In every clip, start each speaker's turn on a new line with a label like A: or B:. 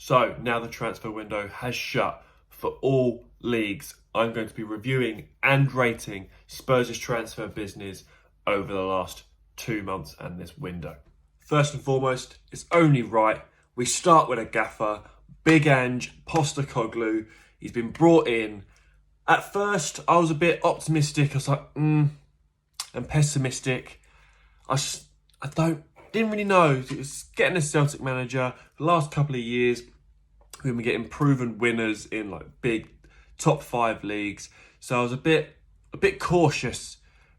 A: So now the transfer window has shut for all leagues. I'm going to be reviewing and rating Spurs' transfer business over the last 2 months and this window. First and foremost, it's only right we start with a gaffer, Big Ange Postecoglou. He's been brought in. At first, I was a bit optimistic. I was like, and pessimistic. Didn't really know. It was getting a Celtic manager. The last couple of years, we've been getting proven winners in like big top 5 leagues. So I was a bit cautious,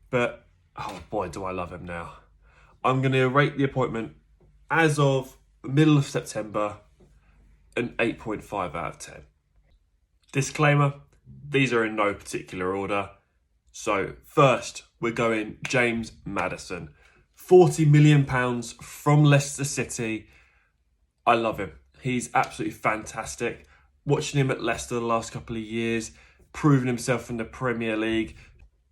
A: but oh boy, do I love him now. I'm going to rate the appointment as of the middle of September an 8.5 out of 10. Disclaimer, these are in no particular order. So first, we're going James Maddison. £40 million from Leicester City. I love him. He's absolutely fantastic. Watching him at Leicester the last couple of years, proving himself in the Premier League,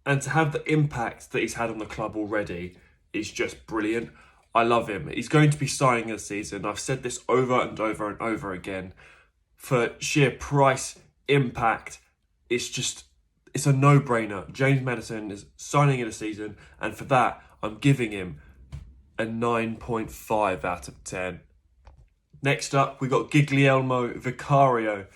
A: and to have the impact that he's had on the club already is just brilliant. I love him. He's going to be signing this season. I've said this over and over and over again. For sheer price, impact, it's a no-brainer. James Maddison is signing in a season, and for that, I'm giving him a 9.5 out of 10. Next up, we got Guglielmo Vicario.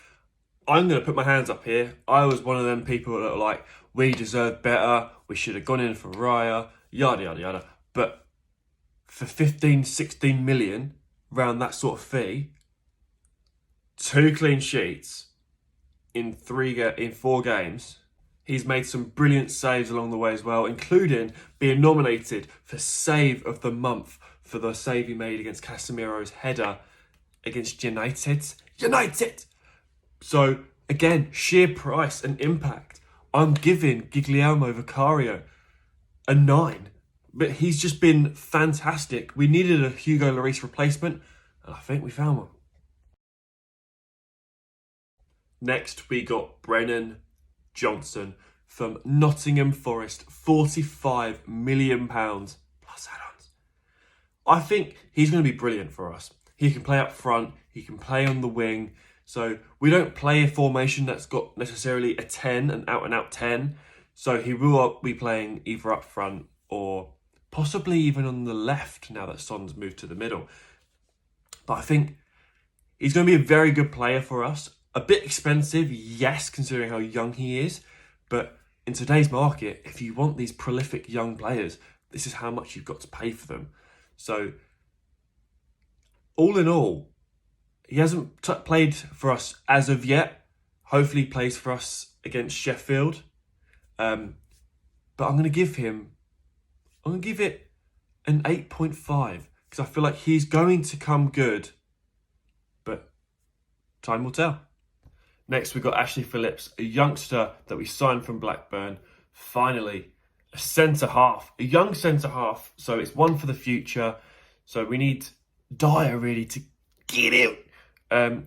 A: I'm going to put my hands up here. I was one of them people that were like, we deserve better, we should have gone in for Raya, yada, yada, yada. But for 15, 16 million, around that sort of fee, 2 clean sheets in 4 games, he's made some brilliant saves along the way as well, including being nominated for Save of the Month for the save he made against Casemiro's header against United. So, again, sheer price and impact. I'm giving Guglielmo Vicario a 9. But he's just been fantastic. We needed a Hugo Lloris replacement, and I think we found one. Next, we got Brennan Johnson from Nottingham Forest, £45 million plus add-ons. I think he's going to be brilliant for us. He can play up front, he can play on the wing. So we don't play a formation that's got necessarily a 10, an out-and-out 10. So he will be playing either up front or possibly even on the left now that Son's moved to the middle. But I think he's going to be a very good player for us. A bit expensive, yes, considering how young he is. But in today's market, if you want these prolific young players, this is how much you've got to pay for them. So all in all, he hasn't played for us as of yet. Hopefully he plays for us against Sheffield. But I'm going to give it an 8.5 because I feel like he's going to come good. But time will tell. Next, we've got Ashley Phillips, a youngster that we signed from Blackburn. Finally, a centre-half, a young centre-half. So it's one for the future. So we need Dyer really to get out.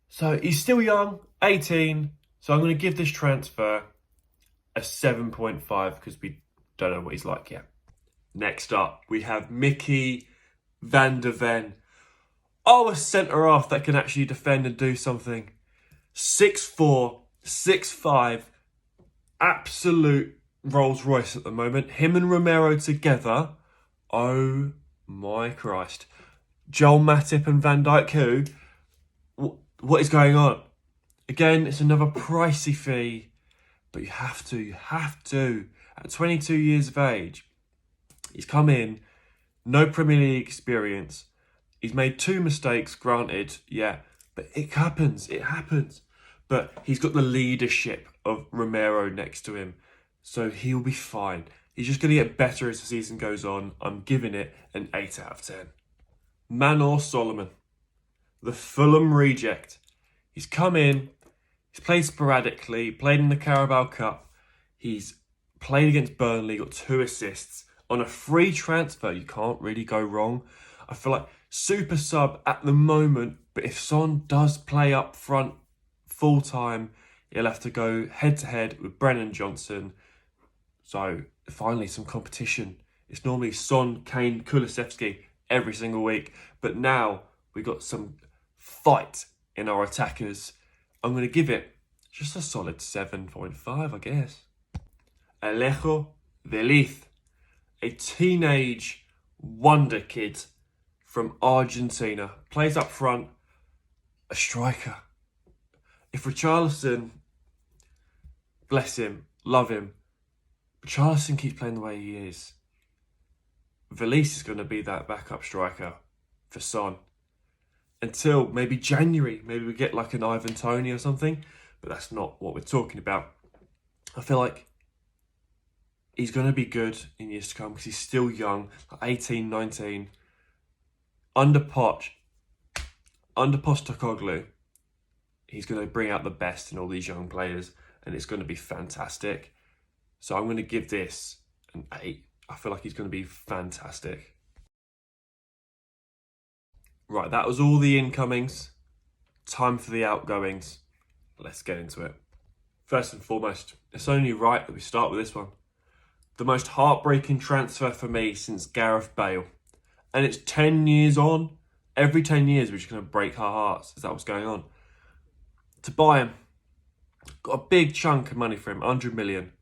A: So he's still young, 18. So I'm going to give this transfer a 7.5 because we don't know what he's like yet. Next up, we have Mickey van der Ven. Oh, a centre-half that can actually defend and do something. 6'4", 6'5", absolute Rolls Royce at the moment. Him and Romero together. Oh my Christ. Joel Matip and Van Dijk who? What is going on? Again, it's another pricey fee, but you have to. At 22 years of age, he's come in, no Premier League experience. He's made 2 mistakes, granted, yeah, but it happens. But he's got the leadership of Romero next to him, so he'll be fine. He's just going to get better as the season goes on. I'm giving it an 8 out of 10. Manor Solomon, the Fulham reject. He's come in, he's played sporadically, played in the Carabao Cup. He's played against Burnley, got 2 assists. On a free transfer, you can't really go wrong. I feel like super sub at the moment, but if Son does play up front full time, he'll have to go head to head with Brennan Johnson. So finally some competition. It's normally Son, Kane, Kulusevski every single week, but now we got some fight in our attackers. I'm going to give it just a solid 7.5, I guess. Alejo Veliz, a teenage wonder kid from Argentina, plays up front, a striker. If Richarlison, bless him, love him, Richarlison keeps playing the way he is, Veliz is going to be that backup striker for Son until maybe January. Maybe we get like an Ivan Toney or something, but that's not what we're talking about. I feel like he's going to be good in years to come because he's still young, like 18, 19. Under Postecoglou, he's going to bring out the best in all these young players, and it's going to be fantastic. So I'm going to give this an 8. I feel like he's going to be fantastic. Right, that was all the incomings. Time for the outgoings. Let's get into it. First and foremost, it's only right that we start with this one. The most heartbreaking transfer for me since Gareth Bale. And it's 10 years on. Every 10 years we're just going to break our hearts. Is that what's going on? To buy him, got a big chunk of money for him, 100 million.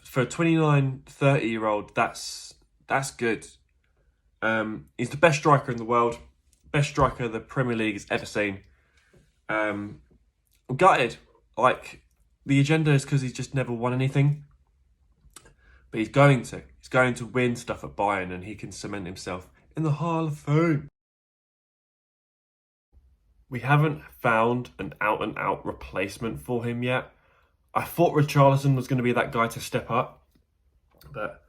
A: For a 29, 30-year-old, that's good. He's the best striker in the world. Best striker the Premier League has ever seen. I'm gutted. Like, the agenda is because he's just never won anything. But he's going to. He's going to win stuff at Bayern, and he can cement himself in the Hall of Fame. We haven't found an out-and-out replacement for him yet. I thought Richarlison was going to be that guy to step up, but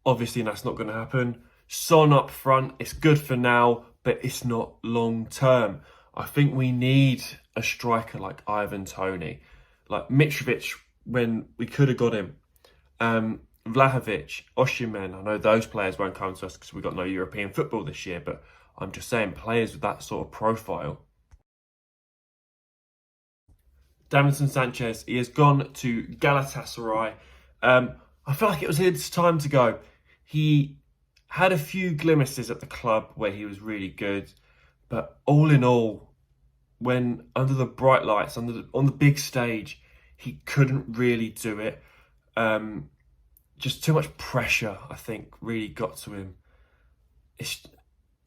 A: obviously that's not going to happen. Son up front, it's good for now, but it's not long-term. I think we need a striker like Ivan Toney, like Mitrovic when we could have got him. Vlahovic, Osimhen, I know those players won't come to us because we've got no European football this year, but I'm just saying players with that sort of profile. Davinson Sanchez, he has gone to Galatasaray. I feel like it was his time to go. He had a few glimpses at the club where he was really good, but all in all, when under the bright lights, on the big stage, he couldn't really do it. Just too much pressure, I think, really got to him. It's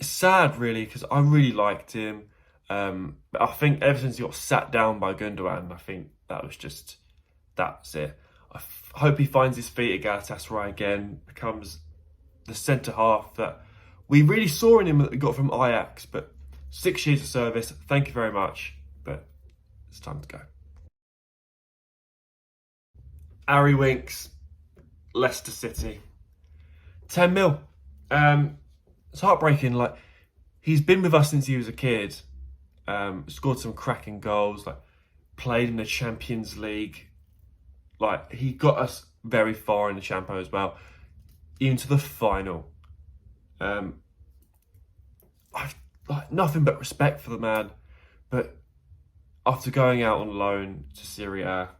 A: sad, really, because I really liked him. But I think ever since he got sat down by Gundogan, I think that's it. I hope he finds his feet at Galatasaray again, becomes the centre half that we really saw in him that we got from Ajax. But 6 years of service, thank you very much, but it's time to go. Harry Winks, Leicester City, 10 mil. It's heartbreaking. Like, he's been with us since he was a kid. Scored some cracking goals, like played in the Champions League. Like, he got us very far in the Champions as well, even to the final. I've like nothing but respect for the man, but after going out on loan to Serie A,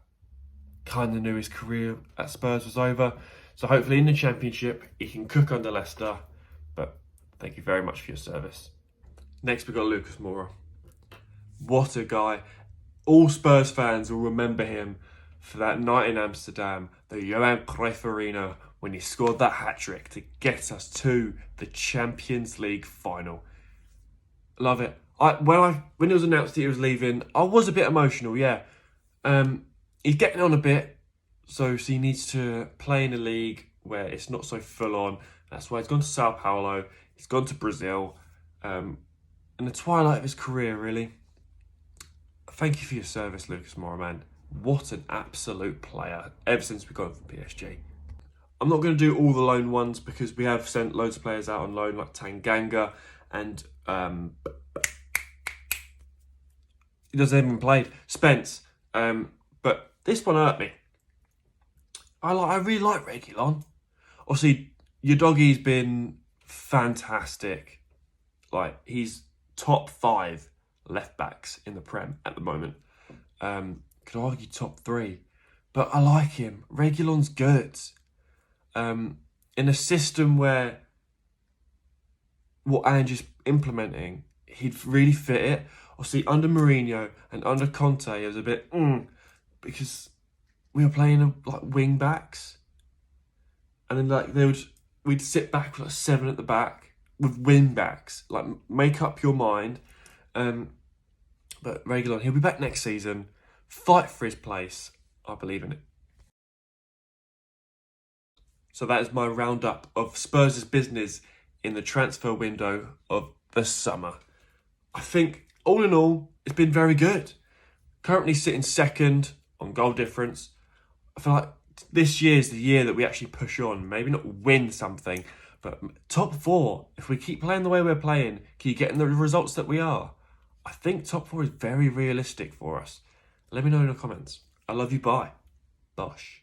A: kind of knew his career at Spurs was over. So hopefully in the Championship he can cook under Leicester. But thank you very much for your service. Next we've got Lucas Moura. What a guy. All Spurs fans will remember him for that night in Amsterdam, the Johan Cruyff Arena, when he scored that hat-trick to get us to the Champions League final. Love it. When it was announced that he was leaving, I was a bit emotional, yeah. He's getting on a bit, so he needs to play in a league where it's not so full on. That's why he's gone to Sao Paulo, he's gone to Brazil, in the twilight of his career, really. Thank you for your service, Lucas Moura, man. What an absolute player, ever since we got him from PSG. I'm not going to do all the loan ones because we have sent loads of players out on loan, like Tanganga, and he doesn't even played, Spence. But this one hurt me. I really like Reguilon. Obviously, your doggy's been fantastic. Like, he's top 5 left backs in the Prem at the moment. Could argue top 3, but I like him. Reguilon's good. In a system where what Ange's implementing, he'd really fit it. Obviously, under Mourinho and under Conte, it was a bit because we were playing like wing backs, and then like we'd sit back with like 7 at the back with wing backs. Like, make up your mind. But Reguilon, he'll be back next season. Fight for his place. I believe in it. So that is my roundup of Spurs' business in the transfer window of the summer. I think, all in all, it's been very good. Currently sitting second on goal difference. I feel like this year is the year that we actually push on. Maybe not win something, but top 4. If we keep playing the way we're playing, keep getting the results that we are, I think top 4 is very realistic for us. Let me know in the comments. I love you. Bye. Bosh.